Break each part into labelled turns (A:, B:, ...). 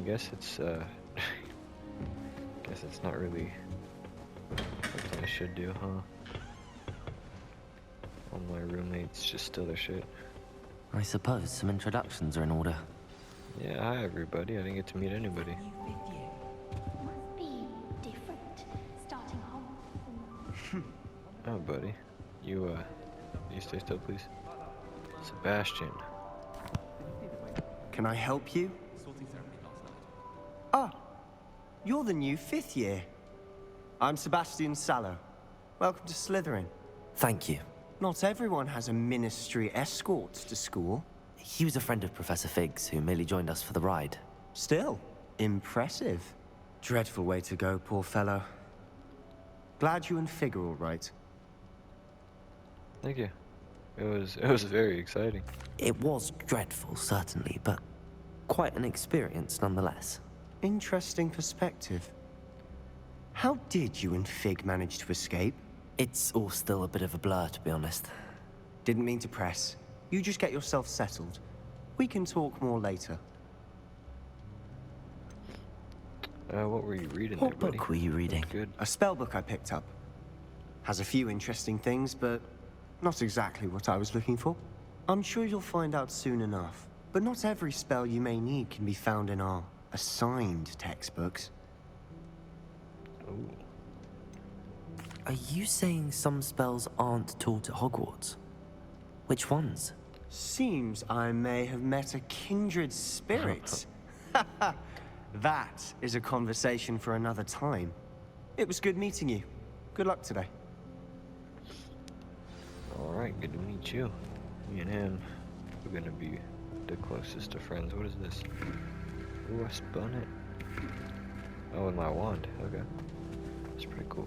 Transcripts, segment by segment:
A: guess it's guess it's not really something I should do, huh? All my roommates just steal their shit.
B: I suppose some introductions are in order.
A: Yeah, hi everybody. I didn't get to meet anybody.
C: Must be different, starting home.
A: Oh, buddy. You stay still, please. Sebastian.
D: Can I help you? Ah, you're the new 5th year. I'm Sebastian Sallow. Welcome to Slytherin.
B: Thank you.
D: Not everyone has a ministry escort to school.
B: He was a friend of Professor Fig's who merely joined us for the ride.
D: Still, impressive. Dreadful way to go, poor fellow. Glad you and Fig are all right.
A: Thank you. It was very exciting.
B: It was dreadful, certainly, but quite an experience nonetheless.
D: Interesting perspective. How did you and Fig manage to escape?
B: It's all still a bit of a blur, to be honest.
D: Didn't mean to press. You just get yourself settled. We can talk more later.
A: What were you reading
B: What
A: there, buddy?
B: book were you reading?
A: That's good.
D: A spell book I picked up. Has a few interesting things, but not exactly what I was looking for. I'm sure you'll find out soon enough. But not every spell you may need can be found in our assigned textbooks.
A: Ooh.
B: Are you saying some spells aren't taught at Hogwarts? Which ones?
D: Seems I may have met a kindred spirit. That is a conversation for another time. It was good meeting you. Good luck today.
A: Alright, good to meet you. Me and him, we're gonna be the closest of friends. What is this? Ooh, I spun it. Oh, with my wand. Okay. That's pretty cool.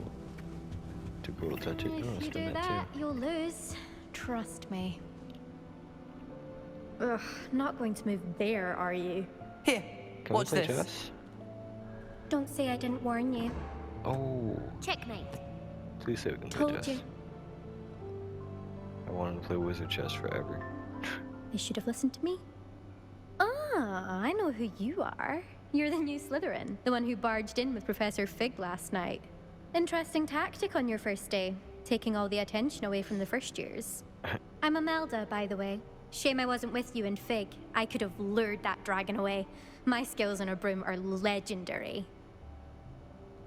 A: Too cool to touch it. I'm gonna
C: If you
A: spin
C: do
A: that
C: that,
A: too.
C: you'll lose. Trust me. Ugh, not going to move there, are you?
B: Here,
A: Can
B: watch
A: we play
B: this.
A: chess?
C: Don't say I didn't warn you.
A: Oh,
C: Checkmate.
A: please say we can play
C: Told
A: chess.
C: you.
A: I wanted to play wizard chess forever.
C: You should have listened to me. Ah, I know who you are. You're the new Slytherin, the one who barged in with Professor Fig last night. Interesting tactic on your first day, taking all the attention away from the first years. I'm Imelda, by the way. Shame I wasn't with you in Fig. I could have lured that dragon away. My skills on a broom are legendary.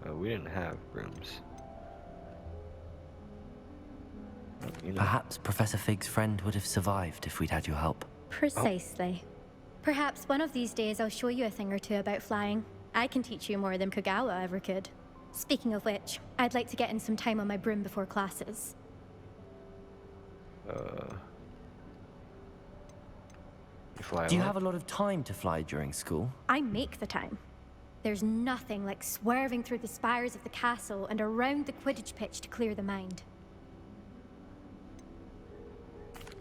A: We didn't have brooms. You know,
B: Perhaps Professor Fig's friend would have survived if we'd had your help.
C: Precisely. Perhaps one of these days I'll show you a thing or two about flying. I can teach you more than Kogawa ever could. Speaking of which, I'd like to get in some time on my broom before classes.
A: you fly
B: Do you
A: a lot?
B: have a lot of time to fly during school?
C: I make the time. There's nothing like swerving through the spires of the castle and around the Quidditch pitch to clear the mind.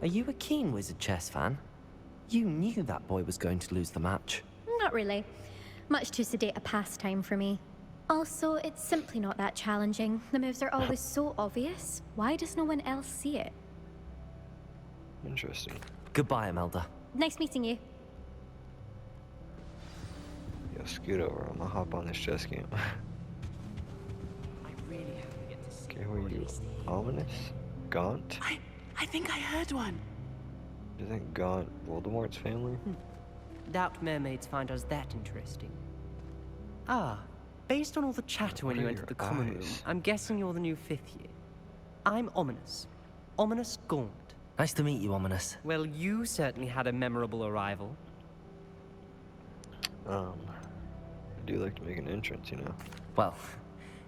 B: Are you a keen wizard chess fan? You knew that boy was going to lose the match.
C: Not really. Much too sedate a pastime for me. Also, it's simply not that challenging. The moves are always so obvious. Why does no one else see it?
A: Interesting.
B: Goodbye, Imelda.
C: Nice meeting you.
A: Yo, scoot over. I'm gonna hop on this chess game.
E: I really hope we get to see
A: Okay, who are you? Ominous? Gaunt?
E: I think I heard one.
A: Isn't Gaunt Voldemort's family?
E: Doubt mermaids find us that interesting. Ah, based on all the chatter when
A: What
E: you
A: are
E: entered
A: your
E: the common room,
A: eyes?
E: I'm guessing you're the new 5th year. I'm Ominous. Ominous Gaunt.
B: Nice to meet you, Ominous.
E: Well, you certainly had a memorable arrival.
A: I do like to make an entrance, you know.
B: Well,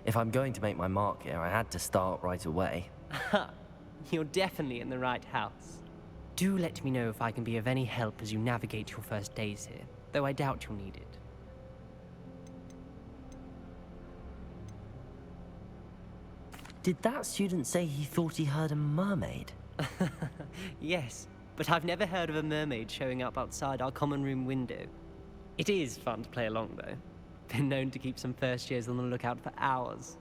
B: if I'm going to make my mark here, I had to start right away.
E: Ha! You're definitely in the right house. Do let me know if I can be of any help as you navigate your first days here, though I doubt you'll need it.
B: Did that student say he thought he heard a mermaid?
E: Yes, but I've never heard of a mermaid showing up outside our common room window. It is fun to play along, though. Been known to keep some first years on the lookout for hours.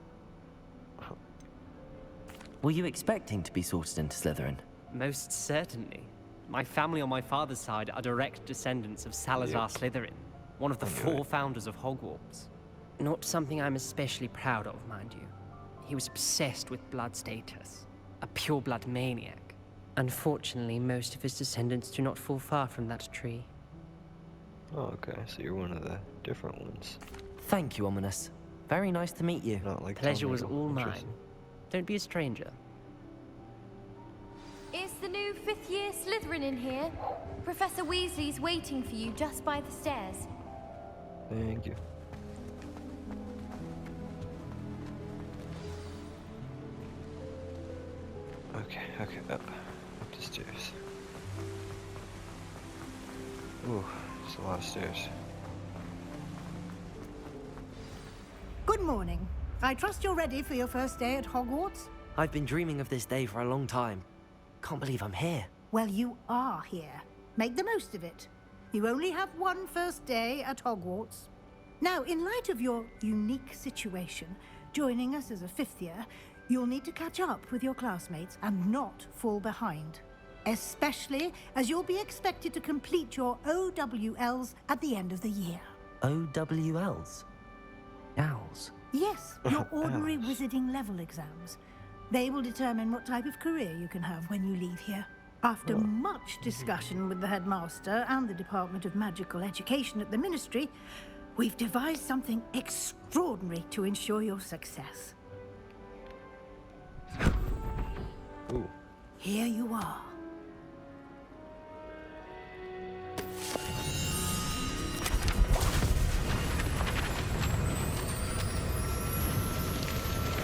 B: Were you expecting to be sorted into Slytherin?
E: Most certainly. My family on my father's side are direct descendants of Salazar
A: Yep.
E: Slytherin. one of the
A: I knew
E: 4
A: it.
E: founders of Hogwarts. Not something I'm especially proud of, mind you. He was obsessed with blood status, a pure-blood maniac. Unfortunately, most of his descendants do not fall far from that tree.
A: Oh, okay, so you're one of the different ones.
B: Thank you, Ominous. Very nice to meet you.
A: Not like
E: Pleasure
A: Tom
E: was
A: Riddle.
E: all mine.
A: Interesting.
E: Don't be a stranger.
F: Is the new 5th year Slytherin in here? Professor Weasley's waiting for you just by the stairs.
A: Thank you. Okay, up the stairs. Ooh, it's a lot of stairs.
G: Good morning. I trust you're ready for your first day at Hogwarts?
B: I've been dreaming of this day for a long time. Can't believe I'm here.
G: Well, you are here. Make the most of it. You only have one first day at Hogwarts. Now, in light of your unique situation, joining us as a 5th year, you'll need to catch up with your classmates and not fall behind. Especially as you'll be expected to complete your OWLs at the end of the year.
B: OWLs? Owls.
G: Yes, your ordinary
A: Owls.
G: wizarding level exams. They will determine what type of career you can have when you leave here. After much discussion with the headmaster and the Department of Magical Education at the Ministry, we've devised something extraordinary to ensure your success.
A: Ooh,
G: Here you are.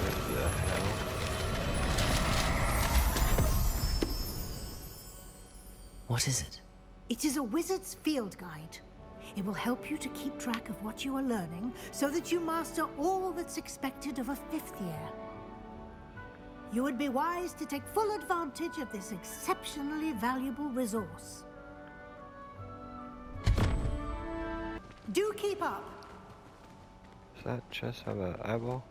A: what the hell?
B: What is it?
G: It is a wizard's field guide. It will help you to keep track of what you are learning so that you master all that's expected of a 5th year. You would be wise to take full advantage of this exceptionally valuable resource. Do keep up.
A: Does that chest have an eyeball?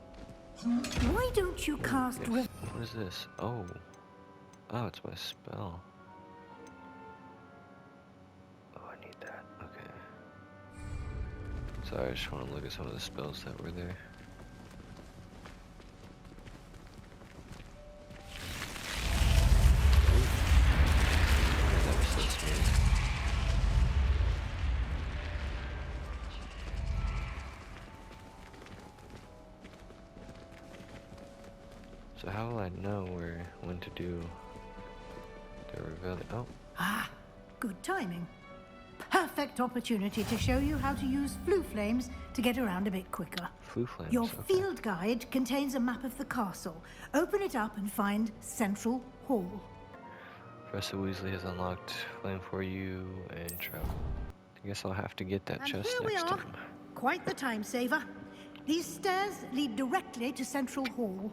G: Why don't you cast
A: Yes. What is this? Oh. Oh, it's my spell. Oh, I need that. Okay. Sorry, I just want to look at some of the spells that were there. Ooh. That was so smooth. So how will I know when to do the revealing? Oh,
G: Ah, good timing. Perfect opportunity to show you how to use flue flames to get around a bit quicker.
A: flu flames.
G: Your
A: okay.
G: field guide contains a map of the castle. Open it up and find Central Hall.
A: Professor Weasley has unlocked flame for you and travel. I guess I'll have to get that
G: And
A: chest
G: here we
A: next
G: are.
A: time.
G: Quite the time saver. These stairs lead directly to Central Hall.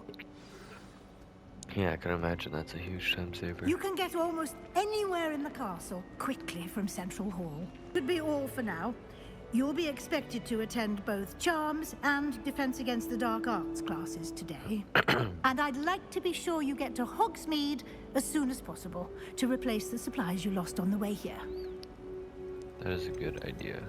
A: Yeah, I can imagine that's a huge time saver.
G: You can get almost anywhere in the castle quickly from Central Hall. Should be all for now. You'll be expected to attend both Charms and Defense Against the Dark Arts classes today. And I'd like to be sure you get to Hogsmeade as soon as possible to replace the supplies you lost on the way here.
A: That is a good idea.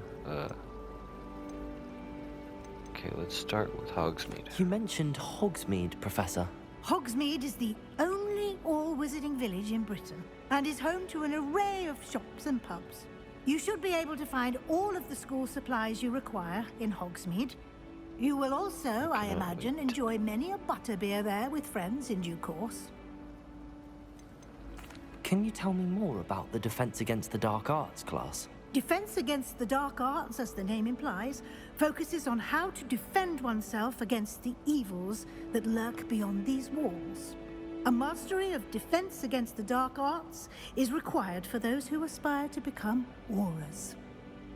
A: Okay, let's start with Hogsmeade.
B: You mentioned Hogsmeade, Professor.
G: Hogsmeade is the only all-wizarding village in Britain and is home to an array of shops and pubs. You should be able to find all of the school supplies you require in Hogsmeade. You will also, I
A: Cannot
G: imagine,
A: wait.
G: enjoy many a butterbeer there with friends in due course.
B: Can you tell me more about the Defense Against the Dark Arts class?
G: Defense Against the Dark Arts, as the name implies, focuses on how to defend oneself against the evils that lurk beyond these walls. A mastery of Defense Against the Dark Arts is required for those who aspire to become Aurors.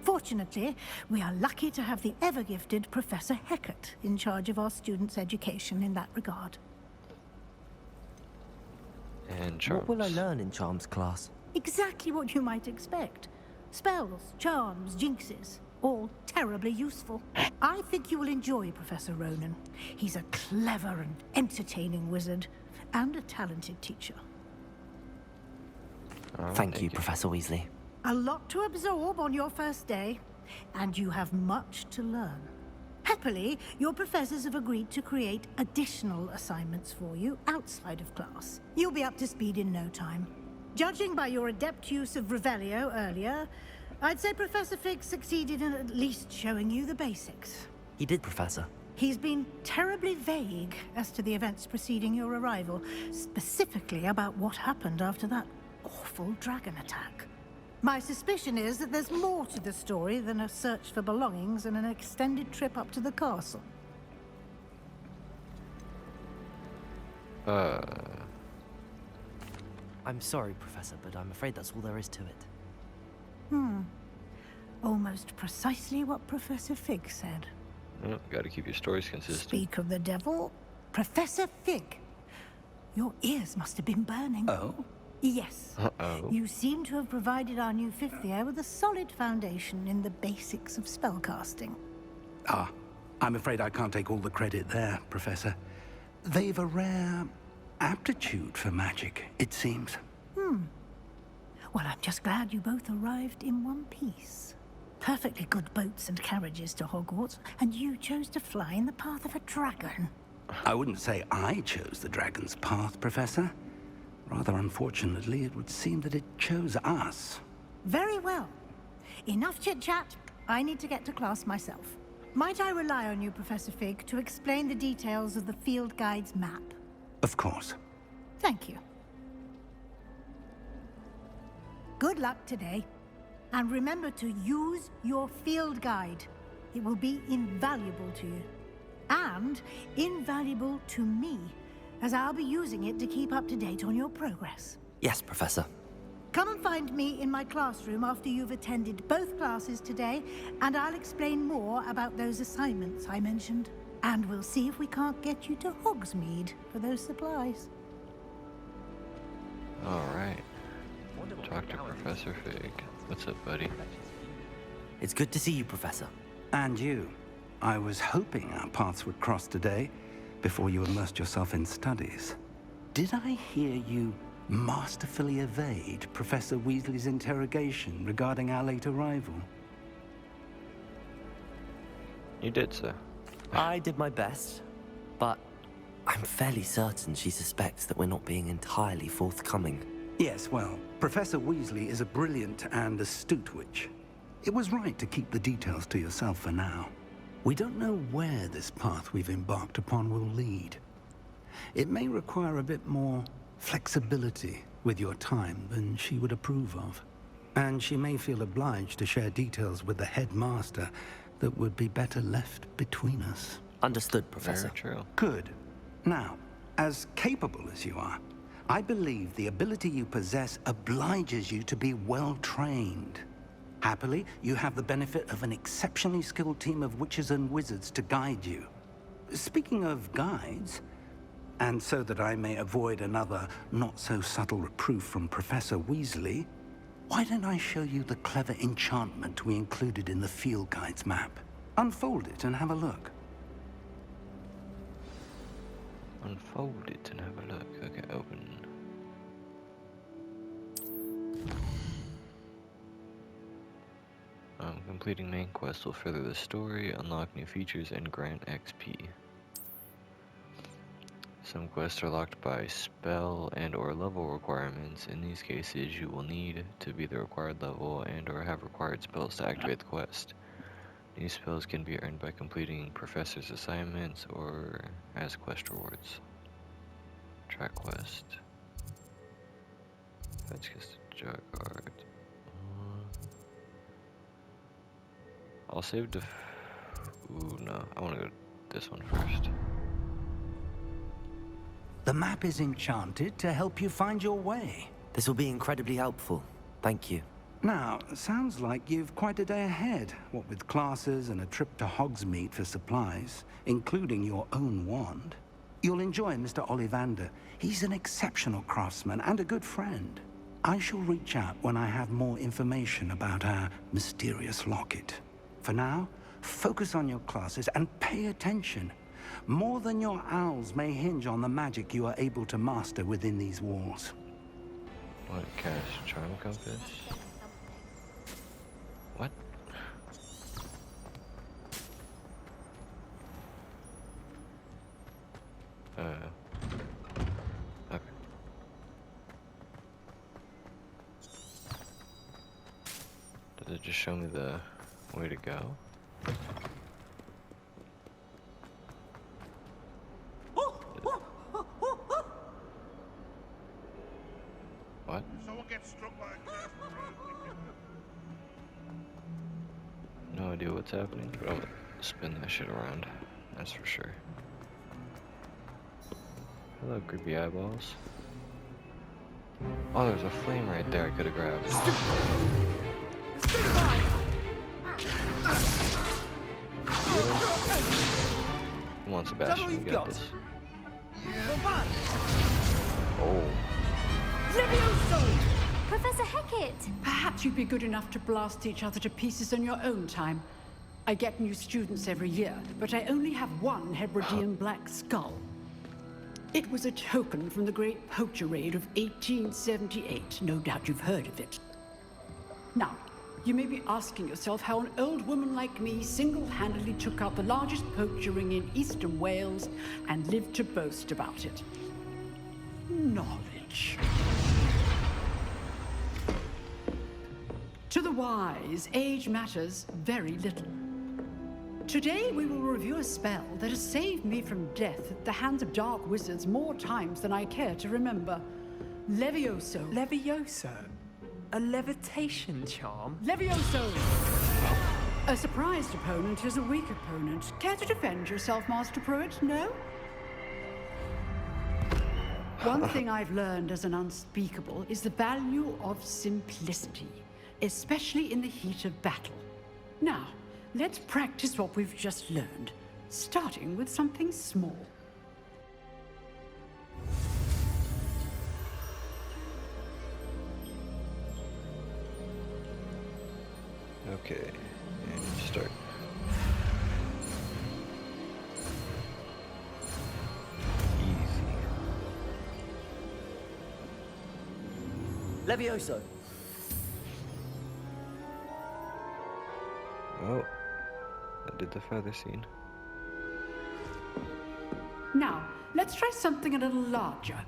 G: Fortunately, we are lucky to have the ever-gifted Professor Hecat in charge of our students' education in that regard.
A: And Charms.
B: What will I learn in Charms class?
G: Exactly what you might expect. Spells, charms, jinxes, all terribly useful. I think you will enjoy Professor Ronan. He's a clever and entertaining wizard, and a talented teacher.
A: Oh,
B: Thank you, Professor Weasley.
G: A lot to absorb on your first day. and you have much to learn. Happily, your professors have agreed to create additional assignments for you outside of class. You'll be up to speed in no time. Judging by your adept use of Revelio earlier, I'd say Professor Fig succeeded in at least showing you the basics.
B: He did, Professor.
G: He's been terribly vague as to the events preceding your arrival, specifically about what happened after that awful dragon attack. My suspicion is that there's more to the story than a search for belongings and an extended trip up to the castle.
B: I'm sorry, Professor, but I'm afraid that's all there is to it.
G: Almost precisely what Professor Fig said.
A: Well, gotta keep your stories consistent.
G: Speak of the devil, Professor Fig. Your ears must have been burning.
H: Oh?
G: Yes.
A: Uh-oh.
G: You seem to have provided our new fifth year with a solid foundation in the basics of spellcasting.
H: Ah, I'm afraid I can't take all the credit there, Professor. They've a rare aptitude for magic, it seems.
G: Well, I'm just glad you both arrived in one piece. Perfectly good boats and carriages to Hogwarts, and you chose to fly in the path of a dragon.
H: I wouldn't say I chose the dragon's path, Professor. Rather unfortunately, it would seem that it chose us.
G: Very well. Enough chit-chat. I need to get to class myself. Might I rely on you, Professor Fig, to explain the details of the field guide's map?
H: Of course.
G: Thank you. Good luck today. And remember to use your field guide. It will be invaluable to you. And invaluable to me, as I'll be using it to keep up to date on your progress.
B: Yes, Professor.
G: Come and find me in my classroom after you've attended both classes today, and I'll explain more about those assignments I mentioned. And we'll see if we can't get you to Hogsmeade for those supplies.
A: Alright. Talk to Professor Fig. What's up, buddy?
B: It's good to see you, Professor.
H: And you. I was hoping our paths would cross today, before you immersed yourself in studies. Did I hear you masterfully evade Professor Weasley's interrogation regarding our late arrival?
A: You did, sir.
B: I did my best, but I'm fairly certain she suspects that we're not being entirely forthcoming.
H: Yes, well, Professor Weasley is a brilliant and astute witch. It was right to keep the details to yourself for now. We don't know where this path we've embarked upon will lead. It may require a bit more flexibility with your time than she would approve of. And she may feel obliged to share details with the headmaster that would be better left between us.
B: Understood, Professor.
A: Very true.
H: Good. Now, as capable as you are, I believe the ability you possess obliges you to be well trained. Happily, you have the benefit of an exceptionally skilled team of witches and wizards to guide you. Speaking of guides, and so that I may avoid another not-so-subtle reproof from Professor Weasley, why don't I show you the clever enchantment we included in the field guide's map? Unfold it and have a look.
A: Unfold it and have a look. Okay, open. Completing main quest will further the story, unlock new features, and grant XP. Some quests are locked by spell and or level requirements. In these cases, you will need to be the required level and or have required spells to activate the quest. These spells can be earned by completing professor's assignments or as quest rewards. Track quest. Fetch quest jar guard. I'll save ooh, no. I want to go this one first.
H: The map is enchanted to help you find your way.
B: This will be incredibly helpful. Thank you.
H: Now, sounds like you've quite a day ahead, what with classes and a trip to Hogsmeade for supplies, including your own wand. You'll enjoy Mr. Ollivander. He's an exceptional craftsman and a good friend. I shall reach out when I have more information about our mysterious locket. For now, focus on your classes and pay attention. More than your owls may hinge on the magic you are able to master within these walls.
A: What? Cast charm compass? What? Okay. Does it just show me the way to go? What?
I: Someone gets struck by a curse.
A: No idea what's happening, but I'm gonna spin that shit around. That's for sure. Hello, creepy eyeballs. Oh, there's a flame right there I could have grabbed. Come on, Sebastian, you got this. Oh.
F: Professor Hecat!
J: Perhaps you'd be good enough to blast each other to pieces on your own time. I get new students every year, but I only have one Hebridean black skull. It was a token from the Great Poacher Raid of 1878. No doubt you've heard of it. Now, you may be asking yourself how an old woman like me single-handedly took out the largest poacher ring in eastern Wales and lived to boast about it. Knowledge. To the wise, age matters very little. Today we will review a spell that has saved me from death at the hands of dark wizards more times than I care to remember. Levioso.
B: Levioso? A levitation charm?
J: Levioso! A surprised opponent is a weak opponent. Care to defend yourself, Master Pruitt? No? One thing I've learned as an unspeakable is the value of simplicity, especially in the heat of battle. Now, let's practice what we've just learned, starting with something small.
A: Okay, and start. Easy.
B: Levioso.
A: Oh, I did the feather scene.
J: Now, let's try something a little larger.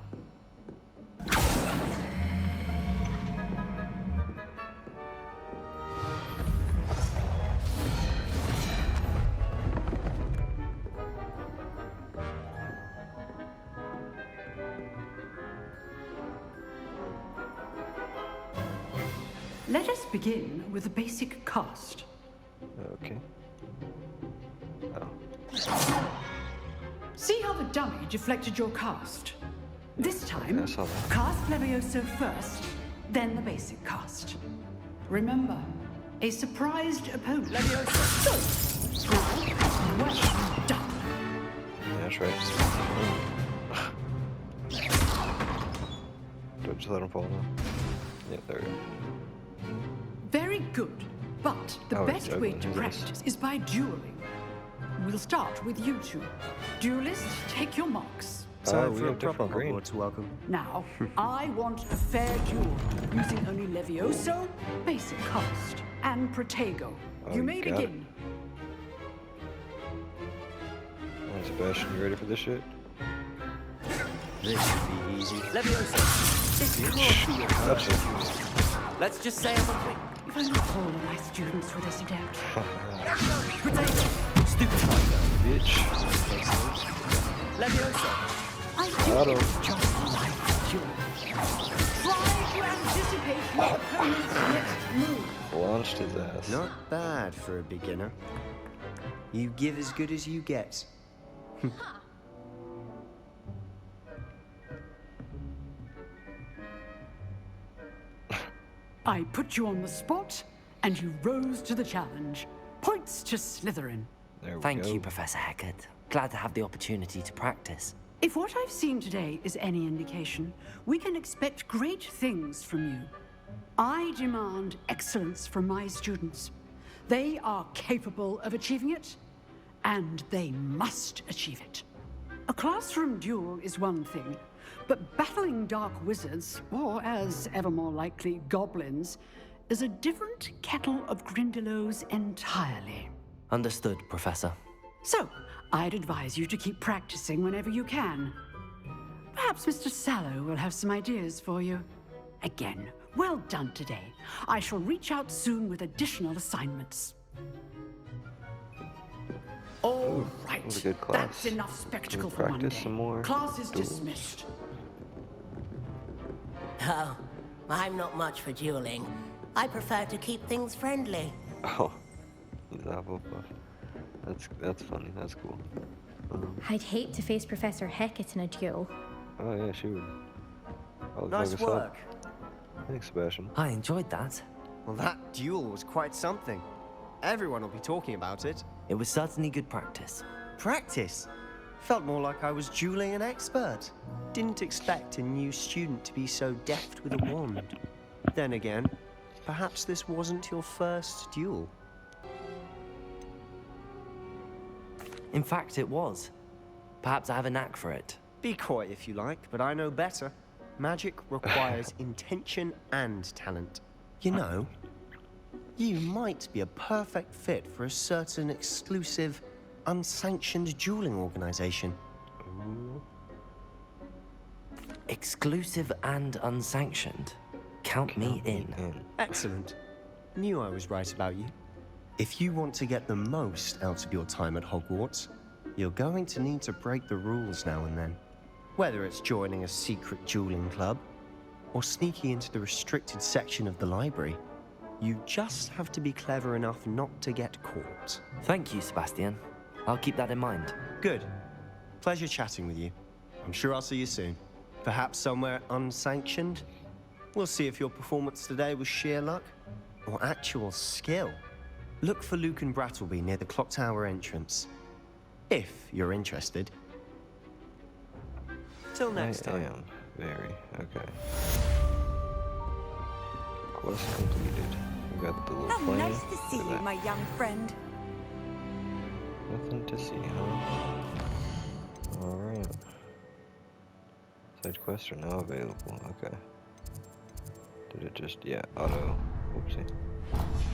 J: Let us begin with a basic cast.
A: Okay. Oh.
J: See how the dummy deflected your cast? This time,
A: I saw that.
J: cast Levioso first, then the basic cast. Remember, a surprised opponent. Levioso. Now, well done.
A: Yeah, that's right. Do I just let him fall now? Yeah, there we go.
J: Very good. But the
A: Oh,
J: best way
A: juggling,
J: to
A: yes.
J: practice is by dueling. We'll start with you two. Duelists, take your marks.
D: So
A: we
D: for a
A: have different
D: proper
A: green.
D: Hogwarts welcome.
J: Now, I want a fair duel, using only Levioso, basic cast, and Protego.
A: Oh,
J: You may
A: you got it.
J: begin.
A: Alright, Sebastian, you ready for this shit?
D: This should be easy.
B: Levioso. This can't be your
A: That's
B: first.
A: it.
B: Let's just say I'm a quick.
J: If only all of my students were this adept.
B: Potato. Stupid tiger.
A: Bitch.
B: Levioso.
J: I
A: Got
J: think
A: him.
J: it's just like duel. Try to anticipate your opponent's next move.
A: Launched his ass.
D: Not bad for a beginner. You give as good as you get.
J: I put you on the spot, and you rose to the challenge. Points to Slytherin.
A: There we
B: Thank
A: go.
B: you, Professor Hecat. Glad to have the opportunity to practice.
J: If what I've seen today is any indication, we can expect great things from you. I demand excellence from my students. They are capable of achieving it, and they must achieve it. A classroom duel is one thing, but battling dark wizards, or as ever more likely, goblins, is a different kettle of Grindylows entirely.
B: Understood, Professor.
J: So, I'd advise you to keep practicing whenever you can. Perhaps Mr. Sallow will have some ideas for you. Again, well done today. I shall reach out soon with additional assignments. All right,
A: was a good class.
J: that's enough spectacle
A: Can
J: for
A: we
J: one
A: practice
J: day.
A: some more
J: Class is
A: duels?
J: dismissed.
K: Oh, I'm not much for dueling. I prefer to keep things friendly.
A: Oh, he's Hufflepuff. That's funny. That's cool.
C: I'd hate to face Professor Hecat in a duel.
A: Oh yeah, she would. I'll
D: Nice
A: focus up.
D: work.
A: Thanks, Sebastian.
B: I enjoyed that.
D: Well, that duel was quite something. Everyone will be talking about it.
B: It was certainly good practice.
D: Practice? Felt more like I was dueling an expert. Didn't expect a new student to be so deft with a wand. Then again, perhaps this wasn't your first duel.
B: In fact, it was. Perhaps I have a knack for it.
D: Be coy if you like, but I know better. Magic requires intention and talent. You know, you might be a perfect fit for a certain exclusive, unsanctioned dueling organization.
B: Exclusive and unsanctioned. Count me in.
D: Excellent. Knew I was right about you. If you want to get the most out of your time at Hogwarts, you're going to need to break the rules now and then. Whether it's joining a secret dueling club, or sneaking into the restricted section of the library, you just have to be clever enough not to get caught.
B: Thank you, Sebastian. I'll keep that in mind.
D: Good. Pleasure chatting with you. I'm sure I'll see you soon. Perhaps somewhere unsanctioned? We'll see if your performance today was sheer luck or actual skill. Look for Luke and Brattleby near the clock tower entrance. If you're interested. Till next
A: I
D: time.
A: am very okay. Quest completed. We got the little
L: How
A: plane.
L: nice to see
A: Look at
L: you,
A: that.
L: my young friend.
A: Nothing to see, huh? Alright. Side quests are now available. Okay. Did it just, yeah, auto, whoopsie.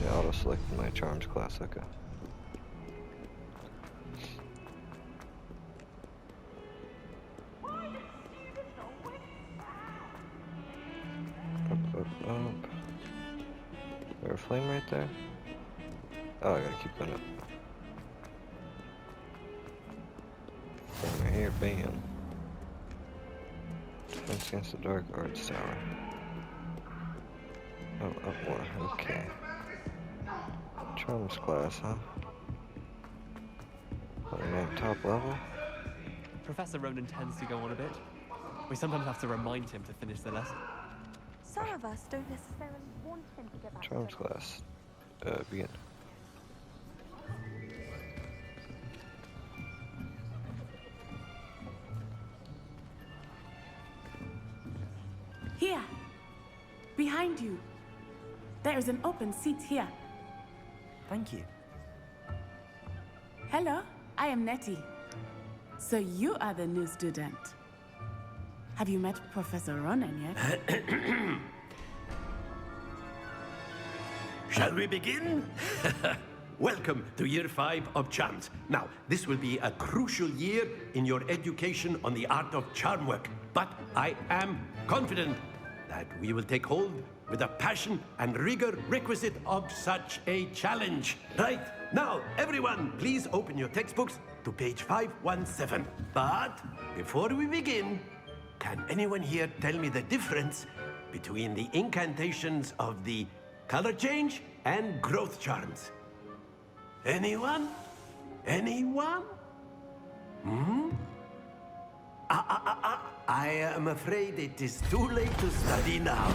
A: Yeah, auto select my charms class, okay. Up. Is there a flame right there? Oh, I gotta keep going up. Flame right here, bam. Defense against the Dark Arts Tower. Oh, up more, okay. Charms class, huh? Putting at top level?
M: Professor Ronan tends to go on a bit. We sometimes have to remind him to finish the lesson.
L: Some of us don't necessarily want him to get back
A: Charms
L: to
A: class. Begin.
N: Here, behind you. There is an open seat here.
B: Thank you.
N: Hello, I am Nettie. So you are the new student. Have you met Professor Ronan yet?
O: Shall we begin? Welcome to Year 5 of Charms. Now, this will be a crucial year in your education on the art of charm work. But I am confident that we will take hold with the passion and rigor requisite of such a challenge. Right, now, everyone, please open your textbooks to page 517. But before we begin, can anyone here tell me the difference between the incantations of the color change and growth charms? Anyone? Anyone? I am afraid it is too late to study now.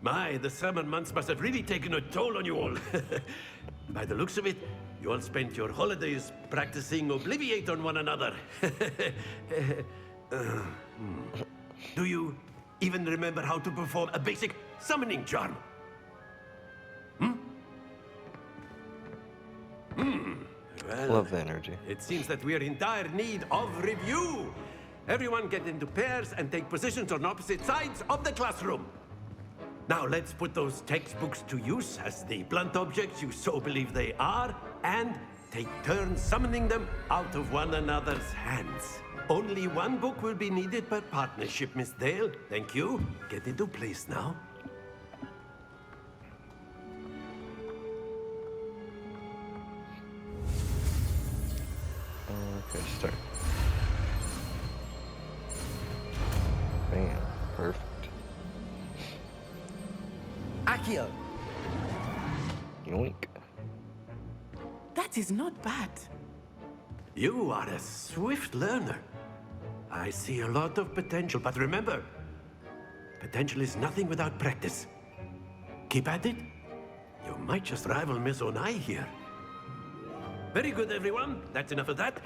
O: My, the summer months must have really taken a toll on you all. By the looks of it, you all spent your holidays practicing Obliviate on one another. Do you even remember how to perform a basic summoning charm? Well,
A: Love the energy.
O: it seems that we are in dire need of review. Everyone get into pairs and take positions on opposite sides of the classroom. Now let's put those textbooks to use as the blunt objects you so believe they are, and take turns summoning them out of one another's hands. Only one book will be needed per partnership, Miss Dale. Thank you. Get into place now.
A: Okay, start. Bam. Perfect.
N: Accio!
A: Yoink.
N: That is not bad.
O: You are a swift learner. I see a lot of potential, but remember, potential is nothing without practice. Keep at it. You might just rival Miss Onai here. Very good, everyone. That's enough of that.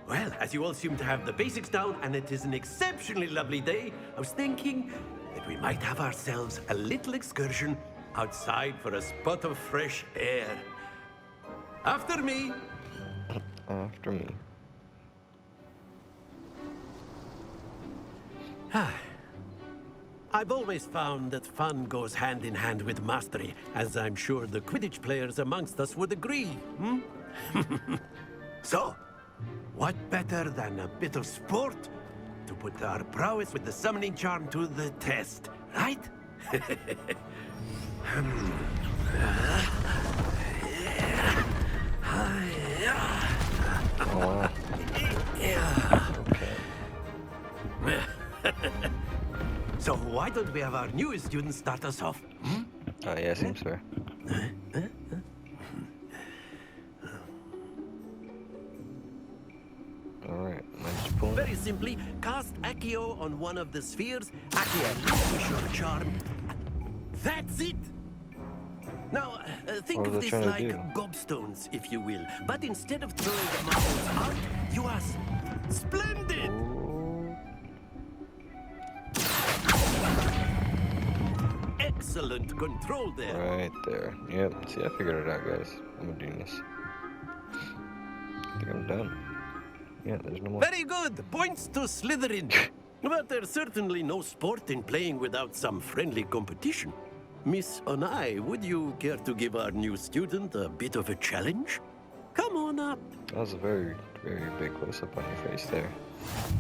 O: Well, as you all seem to have the basics down, and it is an exceptionally lovely day, I was thinking that we might have ourselves a little excursion outside for a spot of fresh air. After me.
A: After me.
O: I've always found that fun goes hand in hand with mastery, as I'm sure the Quidditch players amongst us would agree, So, what better than a bit of sport to put our prowess with the summoning charm to the test, right? So why don't we have our newest student start us off?
A: Yeah, seems fair. Alright, let's pull.
O: Very simply, cast Accio on one of the spheres. Accio, push your charm. That's it! Now, think
A: What
O: of
A: was I
O: this
A: trying to
O: like
A: do?
O: gobstones, if you will. But instead of throwing the marbles out, you are splendid! Excellent control there.
A: Right there. Yep. See, I figured it out, guys. I'm a genius. I think I'm done. Yeah, there's no more.
O: Very good. Points to Slytherin. But there's certainly no sport in playing without some friendly competition. Miss Onai, would you care to give our new student a bit of a challenge? Come on up.
A: That was a very, very big close-up on your face there.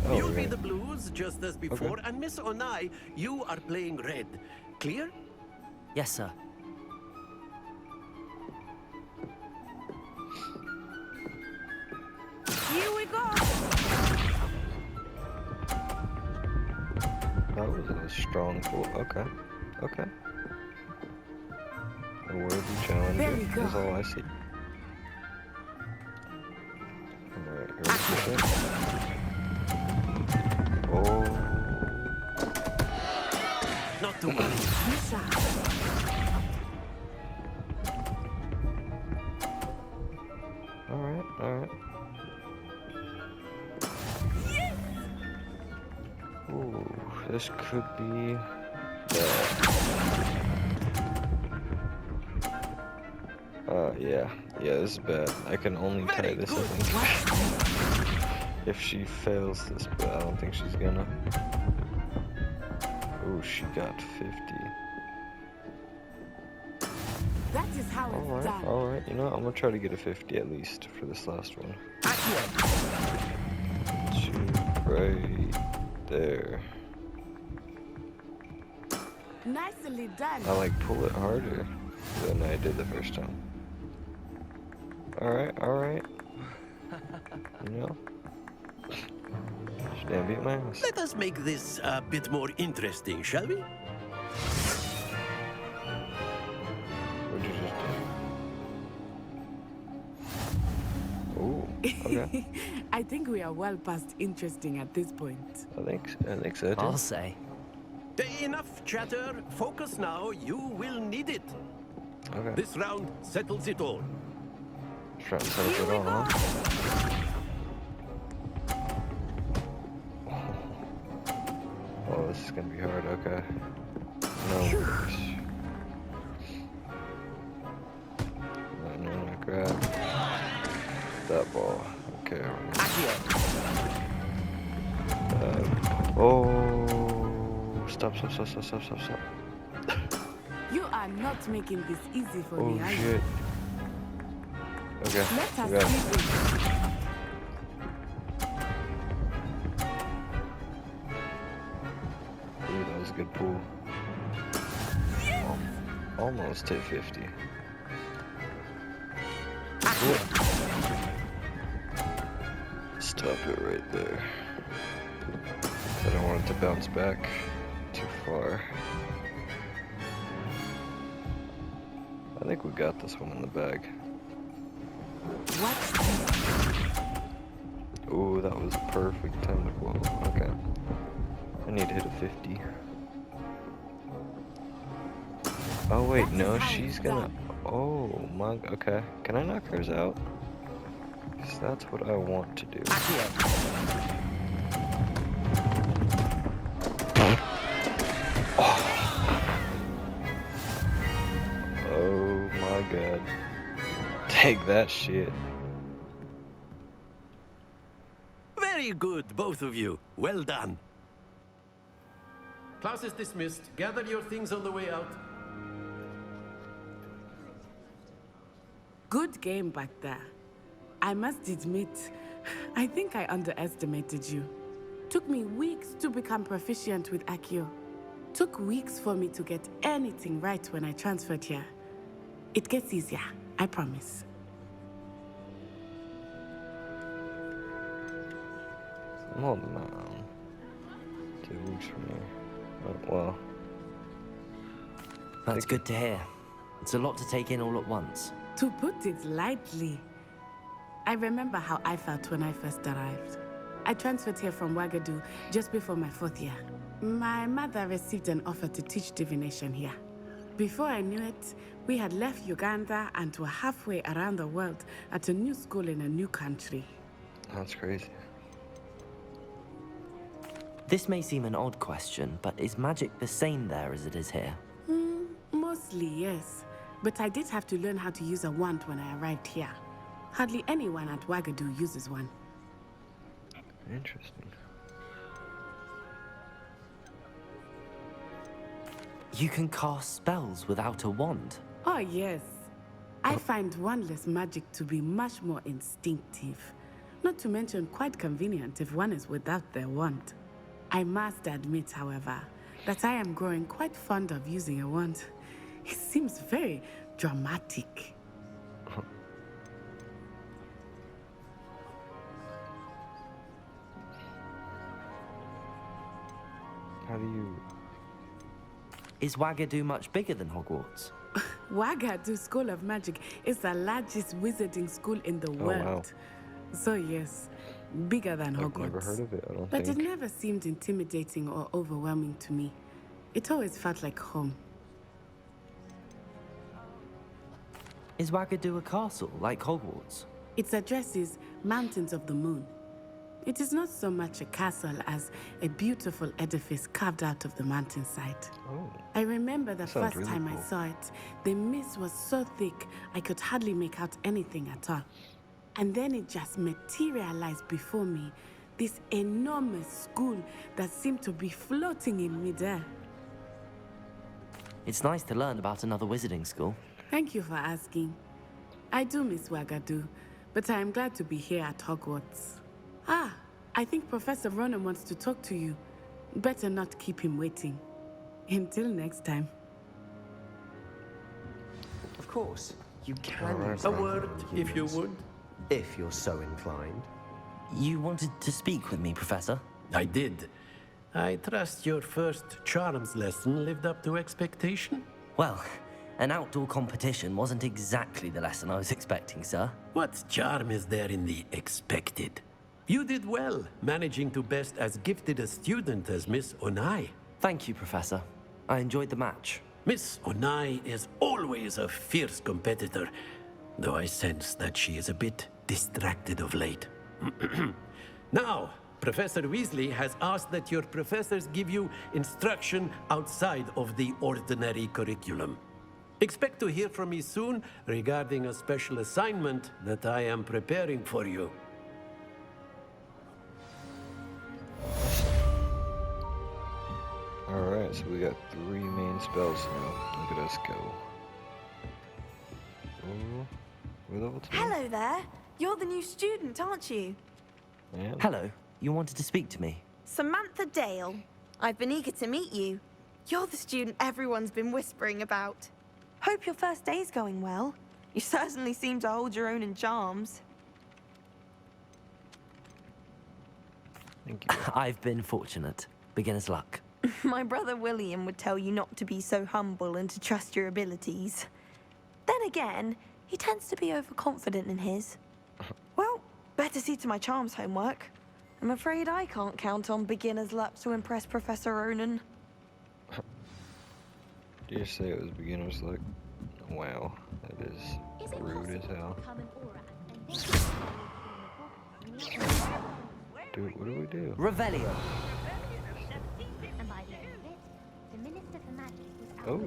A: Oh,
O: You'll be
A: right.
O: the blues, just as before, and Miss Onai, you are playing red. Clear?
B: Yes, sir.
N: Here we go!
A: That was a strong pull. Okay. Okay. A worthy challenge
N: Very good.
A: is all I see. Alright, ready for Oh.
O: Not too much.
A: Alright, alright. Ooh, this could be bad. Yeah. Yeah, this is bad. I can only tie this, I think. If she fails this, but I don't think she's gonna. Ooh, she got 50.
N: That is how it's done.
A: Alright, you know what? I'm gonna try to get a 50 at least for this last one. Two right there.
N: Nicely done.
A: I like pull it harder than I did the first time. Alright, alright. You know? She didn't beat my ass.
O: Let us make this a bit more interesting, shall we?
A: What'd you just do? Ooh, okay.
N: I think we are well past interesting at this point.
A: I think so too.
B: I'll say.
O: Enough chatter. Focus now. You will need it.
A: Okay.
O: This round settles it all.
A: Trying to set it on, huh? Oh, this is gonna be hard, okay. No worries. No, grab that ball. Okay. Oh, stop.
N: You are not making this easy for
A: Oh
N: me, are you?
A: shit. Okay.
N: Let us
A: We got it.
N: see.
A: Ooh, that was a good pull. Almost hit 50. Ooh. Stop it right there. I don't want it to bounce back too far. I think we got this one in the bag. Ooh, that was a perfect time to blow. Okay. I need to hit a 50. Oh wait, no, she's gonna... Oh my... Okay. Can I knock hers out? Because that's what I want to do. Oh my god. Take that shit.
O: Very good, both of you. Well done. Class is dismissed. Gather your things on the way out.
N: Good game back there. I must admit, I think I underestimated you. Took me weeks to become proficient with Accio. Took weeks for me to get anything right when I transferred here. It gets easier, I promise.
A: Well, no. 2 weeks from here. Well.
B: That's good to hear. It's a lot to take in all at once.
N: To put it lightly, I remember how I felt when I first arrived. I transferred here from Wagadu just before my 4th year. My mother received an offer to teach divination here. Before I knew it, we had left Uganda and were halfway around the world at a new school in a new country.
A: That's crazy.
B: This may seem an odd question, but is magic the same there as it is here?
N: Mostly, yes. But I did have to learn how to use a wand when I arrived here. Hardly anyone at Wagadu uses one.
A: Interesting.
B: You can cast spells without a wand?
N: Oh, yes. I find wandless magic to be much more instinctive. Not to mention quite convenient if one is without their wand. I must admit, however, that I am growing quite fond of using a wand. It seems very dramatic.
A: How do you...
B: Is Wagadu much bigger than Hogwarts?
N: Wagadu School of Magic is the largest wizarding school in the world.
A: Wow.
N: So yes, bigger than Hogwarts.
A: I've never heard of it, I don't
N: But
A: think.
N: it never seemed intimidating or overwhelming to me. It always felt like home.
B: Is Wagadu a castle, like Hogwarts?
N: Its address is Mountains of the Moon. It is not so much a castle as a beautiful edifice carved out of the mountainside.
A: Oh.
N: I remember the
A: Sounds
N: first
A: really
N: time
A: cool.
N: I saw it, the mist was so thick I could hardly make out anything at all. And then it just materialized before me, this enormous school that seemed to be floating in midair.
B: It's nice to learn about another wizarding school.
N: Thank you for asking. I do miss Wagadu, but I am glad to be here at Hogwarts. Ah, I think Professor Ronan wants to talk to you. Better not keep him waiting. Until next time.
D: Of course, you can
A: All right,
D: use
O: A
A: bro.
O: word, if you would.
D: if you're so inclined.
B: You wanted to speak with me, Professor?
O: I did. I trust your first charms lesson lived up to expectation?
B: Well, an outdoor competition wasn't exactly the lesson I was expecting, sir.
O: What charm is there in the expected? You did well, managing to best as gifted a student as Miss Onai.
B: Thank you, Professor. I enjoyed the match.
O: Miss Onai is always a fierce competitor, though I sense that she is a bit distracted of late. Now, Professor Weasley has asked that your professors give you instruction outside of the ordinary curriculum. Expect to hear from me soon regarding a special assignment that I am preparing for you.
A: Alright, so we got 3 main spells now. Look at us go. Ooh. We're level 2.
L: Hello there. You're the new student, aren't you?
A: Yeah.
B: Hello, you wanted to speak to me?
L: Samantha Dale. I've been eager to meet you. You're the student everyone's been whispering about. Hope your first day's going well. You certainly seem to hold your own in charms.
A: Thank you.
B: I've been fortunate. Beginner's luck.
L: My brother William would tell you not to be so humble and to trust your abilities. Then again, he tends to be overconfident in his. Well, better see to my charms homework. I'm afraid I can't count on beginner's luck to impress Professor Ronan.
A: Did you say it was beginner's luck? Wow, that is rude as hell. Dude, what do we do?
B: Revelio.
A: Oh.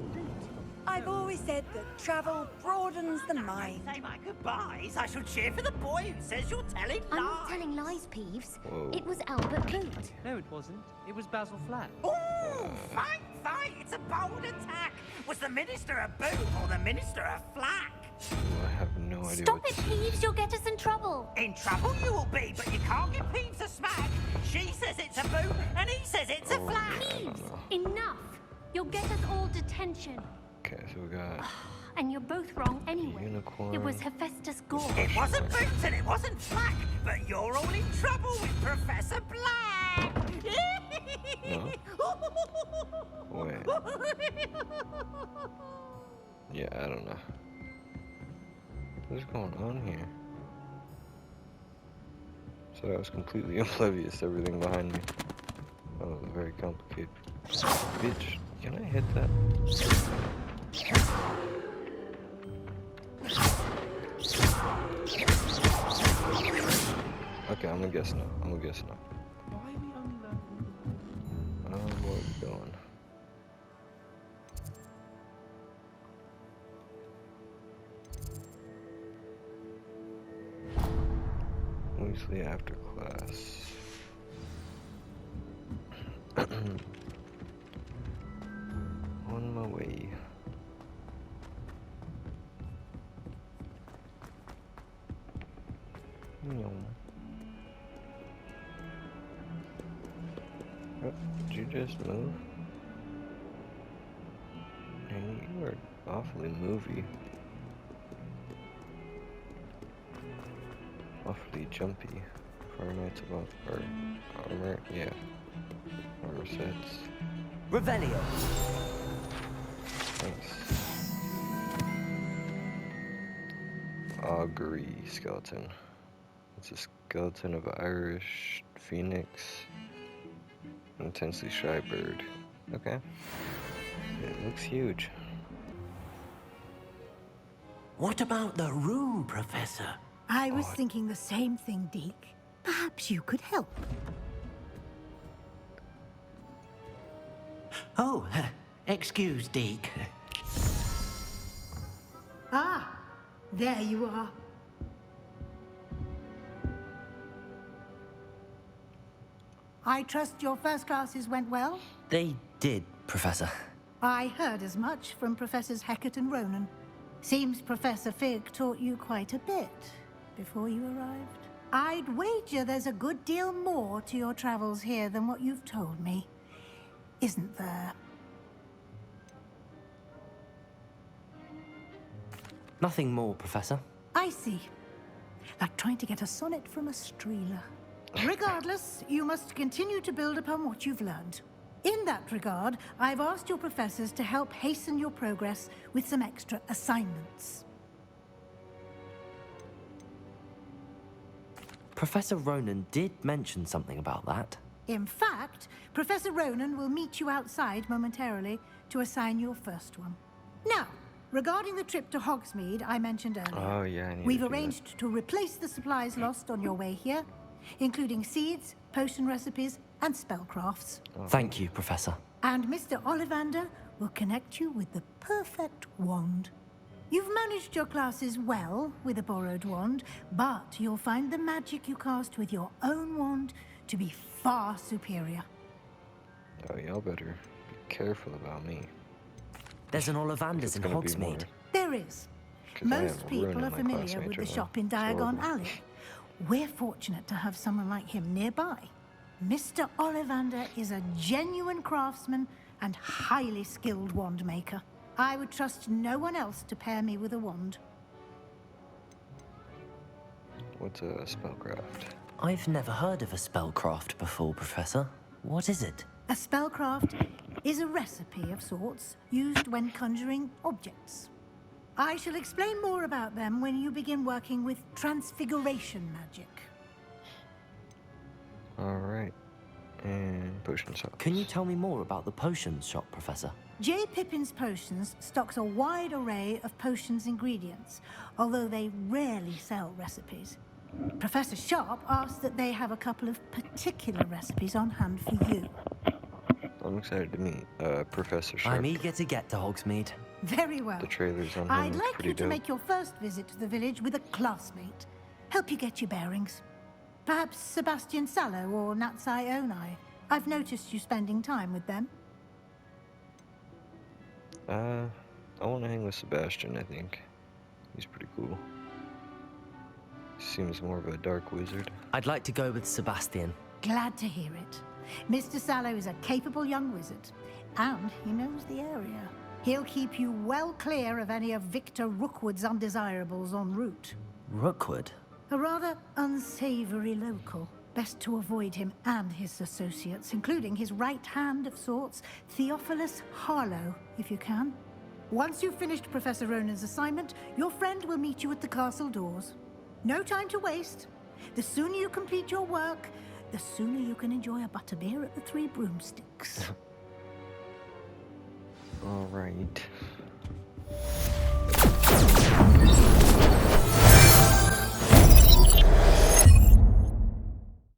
L: I've always said that travel broadens the mind.
P: Say my goodbyes. I shall cheer for the boy who says you're telling lies.
Q: I'm not telling lies, Peeves.
A: Whoa.
Q: It was Albert Boot.
M: No, it wasn't. It was Basil Flat.
P: Ooh, fight, fight. It's a bold attack. Was the minister a boot or the minister a flack?
A: Ooh, I have no idea.
Q: Stop it, Peeves. You'll get us in trouble.
P: In trouble you will be, but you can't give Peeves a smack. She says it's a boot and he says it's a flack.
Q: Peeves, enough. You'll get us all detention.
A: Okay, so we got
Q: And you're both wrong anyway.
A: unicorn.
Q: It was Hephaestus Gorge.
P: It wasn't boot and it wasn't flack, but you're all in trouble with Professor Black.
A: No? Wait. Yeah, I don't know. What's going on here? So I was completely oblivious to everything behind me. That was very complicated. Bitch, can I hit that? Okay, I'm gonna guess no. Why are we only learning? Where are we going? Weasley after class. On my way. No. Oh, did you just move? And you are awfully movie. Awfully jumpy. For knights above or armor, yeah. Armor sets.
B: Revelio.
A: Thanks. Augury skeleton. It's a skeleton of Irish phoenix. Intensely shy bird. Okay. It looks huge.
O: What about the room, Professor?
G: I was thinking the same thing, Deke. Perhaps you could help.
O: Oh, excuse, Deke.
G: Ah, there you are. I trust your first classes went well?
B: They did, Professor.
G: I heard as much from Professors Hecat and Ronan. Seems Professor Fig taught you quite a bit before you arrived. I'd wager there's a good deal more to your travels here than what you've told me. Isn't there?
B: Nothing more, Professor.
G: I see. Like trying to get a sonnet from a streeler. Regardless, you must continue to build upon what you've learned. In that regard, I've asked your professors to help hasten your progress with some extra assignments.
B: Professor Ronan did mention something about that.
G: In fact, Professor Ronan will meet you outside momentarily to assign your first one. Now, regarding the trip to Hogsmeade I mentioned earlier.
A: Oh, yeah, I need
G: We've
A: to do that.
G: arranged to replace the supplies lost on your way here, including seeds, potion recipes, and spellcrafts.
B: Thank you, Professor.
G: And Mr. Ollivander will connect you with the perfect wand. You've managed your classes well with a borrowed wand, but you'll find the magic you cast with your own wand to be far superior.
A: Oh, y'all better be careful about me.
B: There's an Ollivander's in
A: Gonna be more.
B: Hogsmeade.
G: There is.
A: 'Cause I am
G: Most people
A: ruining
G: are
A: my
G: familiar
A: classmates
G: with the
A: right now.
G: shop in
A: It's
G: Diagon
A: horrible.
G: Alley. We're fortunate to have someone like him nearby. Mr. Ollivander is a genuine craftsman and highly skilled wand maker. I would trust no one else to pair me with a wand.
A: What's a spellcraft?
B: I've never heard of a spellcraft before, Professor. What is it?
G: A spellcraft is a recipe of sorts used when conjuring objects. I shall explain more about them when you begin working with transfiguration magic.
A: Alright. And potion shop.
B: Can you tell me more about the potions shop, Professor?
G: J. Pippin's Potions stocks a wide array of potions ingredients, although they rarely sell recipes. Professor Sharp asked that they have a couple of particular recipes on hand for you.
A: I'm excited to meet Professor Sharp.
B: I'm eager to get to Hogsmeade.
G: Very well.
A: The trailers on him
G: I'd
A: look
G: like
A: pretty
G: you to
A: dope.
G: make your first visit to the village with a classmate. Help you get your bearings. Perhaps Sebastian Sallow or Natsai Onai. I've noticed you spending time with them.
A: I want to hang with Sebastian, I think. He's pretty cool. Seems more of a dark wizard.
B: I'd like to go with Sebastian.
G: Glad to hear it. Mr. Sallow is a capable young wizard, and he knows the area. He'll keep you well clear of any of Victor Rookwood's undesirables en route.
B: Rookwood?
G: A rather unsavory local. Best to avoid him and his associates, including his right hand of sorts, Theophilus Harlow, if you can. Once you've finished Professor Ronan's assignment, your friend will meet you at the castle doors. No time to waste. The sooner you complete your work, the sooner you can enjoy a butterbeer at the Three Broomsticks.
A: Alright.